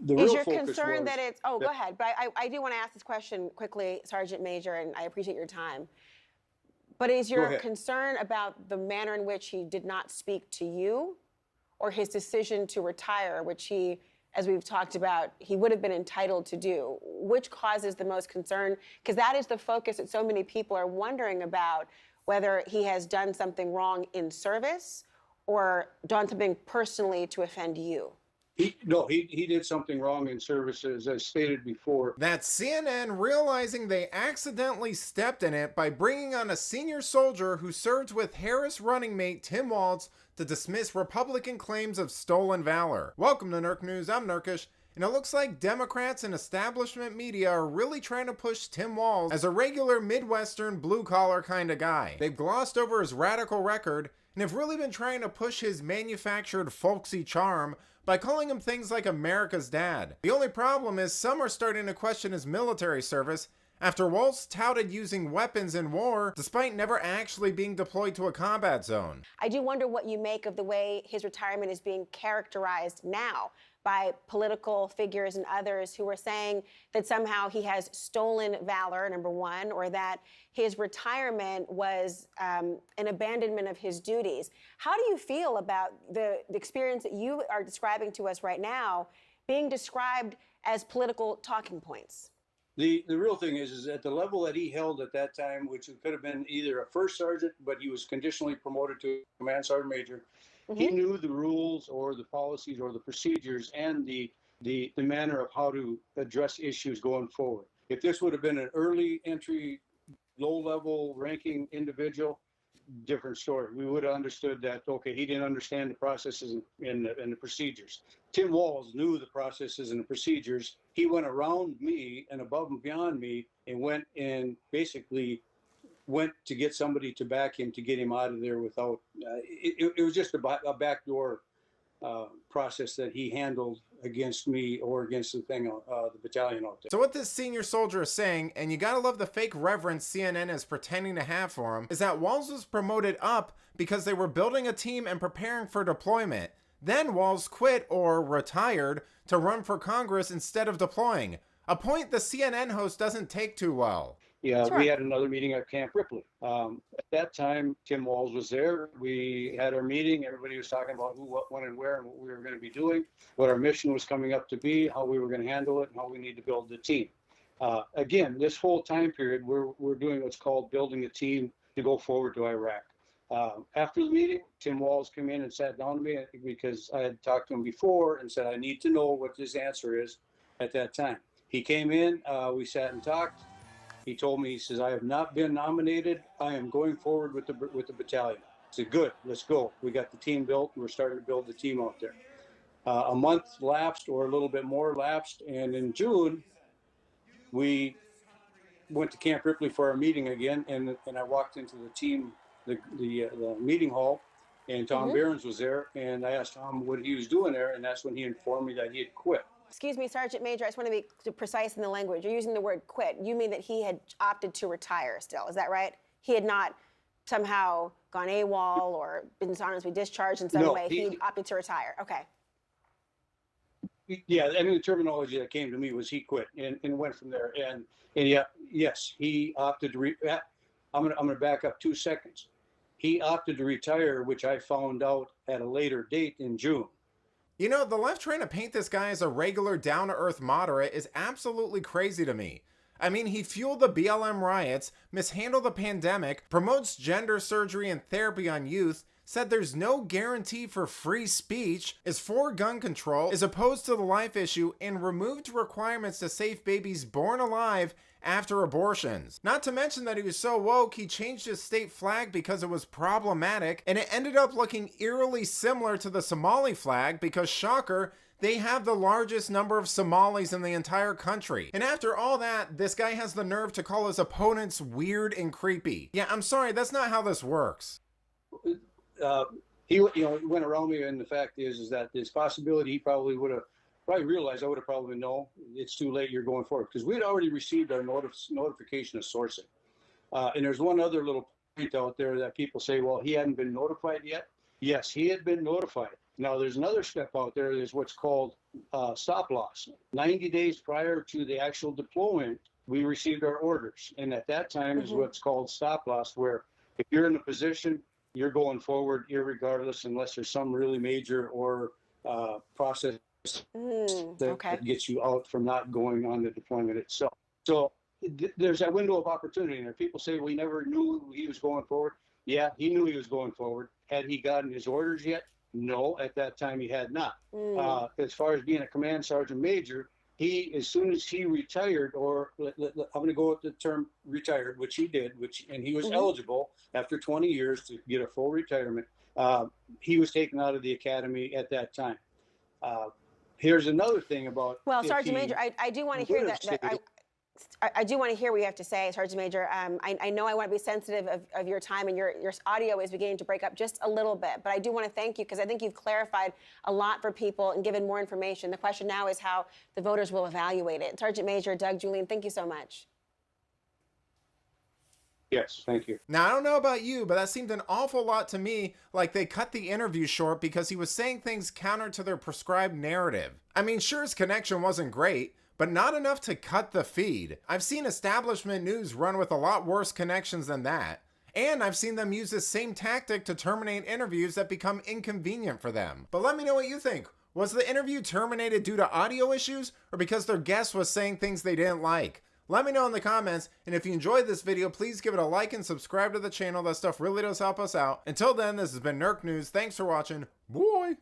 The Is real your focus concern was that it's, oh, go ahead, but I do want to ask this question quickly, Sergeant Major, and I appreciate your time. But is go your ahead. concern about the manner in which he did not speak to you, or his decision to retire, which he, as we've talked about, he would have been entitled to do? Which causes the most concern? Because that is the focus that so many people are wondering about, whether he has done something wrong in service or done something personally to offend you. He did something wrong in services, as stated before. That's CNN realizing they accidentally stepped in it by bringing on a senior soldier who served with Harris running mate Tim Walz to dismiss Republican claims of stolen valor. Welcome to Nerk News, I'm Nerkish, and it looks like Democrats and establishment media are really trying to push Tim Walz as a regular Midwestern blue-collar kind of guy. They've glossed over his radical record and have really been trying to push his manufactured folksy charm by calling him things like America's dad. The only problem is some are starting to question his military service after Walz touted using weapons in war despite never actually being deployed to a combat zone. I do wonder what you make of the way his retirement is being characterized now by political figures and others who are saying that somehow he has stolen valor, number one, or that his retirement was an abandonment of his duties. How do you feel about the experience that you are describing to us right now being described as political talking points? The real thing is at the level that he held at that time, which could have been either a first sergeant, but he was conditionally promoted to command sergeant major. He knew the rules or the policies or the procedures and the manner of how to address issues going forward. If this would have been an early entry, low-level ranking individual, different story. We would have understood that, okay, he didn't understand the processes and the procedures. Tim Walz knew the processes and the procedures. He went around me and above and beyond me and went to get somebody to back him to get him out of there without, it was just a backdoor process that he handled against me or against the battalion out there. So what this senior soldier is saying, and you gotta love the fake reverence CNN is pretending to have for him, is that Walz was promoted up because they were building a team and preparing for deployment. Then Walz quit or retired to run for Congress instead of deploying, a point the CNN host doesn't take too well. Yeah, we had another meeting at Camp Ripley. At that time, Tim Walz was there. We had our meeting. Everybody was talking about who, what, when, and where, and what we were going to be doing, what our mission was coming up to be, how we were going to handle it, and how we need to build the team. Again, this whole time period, we're doing what's called building a team to go forward to Iraq. After the meeting, Tim Walz came in and sat down to me because I had talked to him before and said, I need to know what his answer is at that time. He came in, we sat and talked. He told me, he says, I have not been nominated. I am going forward with the battalion. I said, good, let's go. We got the team built. We're starting to build the team out there. A month lapsed or a little bit more lapsed. And in June, we went to Camp Ripley for our meeting again. And I walked into the team, the meeting hall, and Tom Behrens was there. And I asked Tom what he was doing there. And that's when he informed me that he had quit. Excuse me, Sergeant Major, I just want to be precise in the language. You're using the word quit. You mean that he had opted to retire still, is that right? He had not somehow gone AWOL or been dishonestly discharged in some way. He opted to retire. Okay. Yeah, I mean, the terminology that came to me was he quit and went from there. And yeah, yes, he opted to I'm gonna back up 2 seconds. He opted to retire, which I found out at a later date in June. You know, the left trying to paint this guy as a regular down-to-earth moderate is absolutely crazy to me. I mean, he fueled the BLM riots, mishandled the pandemic, promotes gender surgery and therapy on youth, said there's no guarantee for free speech, is for gun control, is opposed to the life issue, and removed requirements to save babies born alive after abortions. Not to mention that he was so woke, he changed his state flag because it was problematic, and it ended up looking eerily similar to the Somali flag because, shocker, they have the largest number of Somalis in the entire country. And after all that, this guy has the nerve to call his opponents weird and creepy. Yeah, I'm sorry, that's not how this works. He went around me, and the fact is that there's possibility he probably would have realized. I would have probably no, it's too late, you're going forward, because we had already received our notification of sourcing. And there's one other little point out there that people say, well, he hadn't been notified yet. Yes, he had been notified. Now, there's another step out there. There's what's called stop loss. 90 days prior to the actual deployment, we received our orders. And at that time is what's called stop loss, where if you're in a position, you're going forward irregardless, unless there's some really major or process that gets you out from not going on the deployment itself. So there's that window of opportunity there. People say we never knew he was going forward. Yeah, he knew he was going forward. Had he gotten his orders yet? No, at that time he had not. As far as being a command sergeant major, he, as soon as he retired, or I'm going to go with the term retired, which he did, and he was eligible after 20 years to get a full retirement. He was taken out of the academy at that time. Here's another thing about. Well, Sergeant Major, I do want to hear that. I do want to hear what you have to say, Sergeant Major. I know I want to be sensitive of your time, and your audio is beginning to break up just a little bit. But I do want to thank you, because I think you've clarified a lot for people and given more information. The question now is how the voters will evaluate it. Sergeant Major Doug Julian, thank you so much. Yes, thank you. Now, I don't know about you, but that seemed an awful lot to me like they cut the interview short because he was saying things counter to their prescribed narrative. I mean, sure, his connection wasn't great, but not enough to cut the feed. I've seen establishment news run with a lot worse connections than that. And I've seen them use this same tactic to terminate interviews that become inconvenient for them. But let me know what you think. Was the interview terminated due to audio issues, or because their guest was saying things they didn't like? Let me know in the comments, and if you enjoyed this video, please give it a like and subscribe to the channel. That stuff really does help us out. Until then, this has been Nerk News. Thanks for watching. Bye!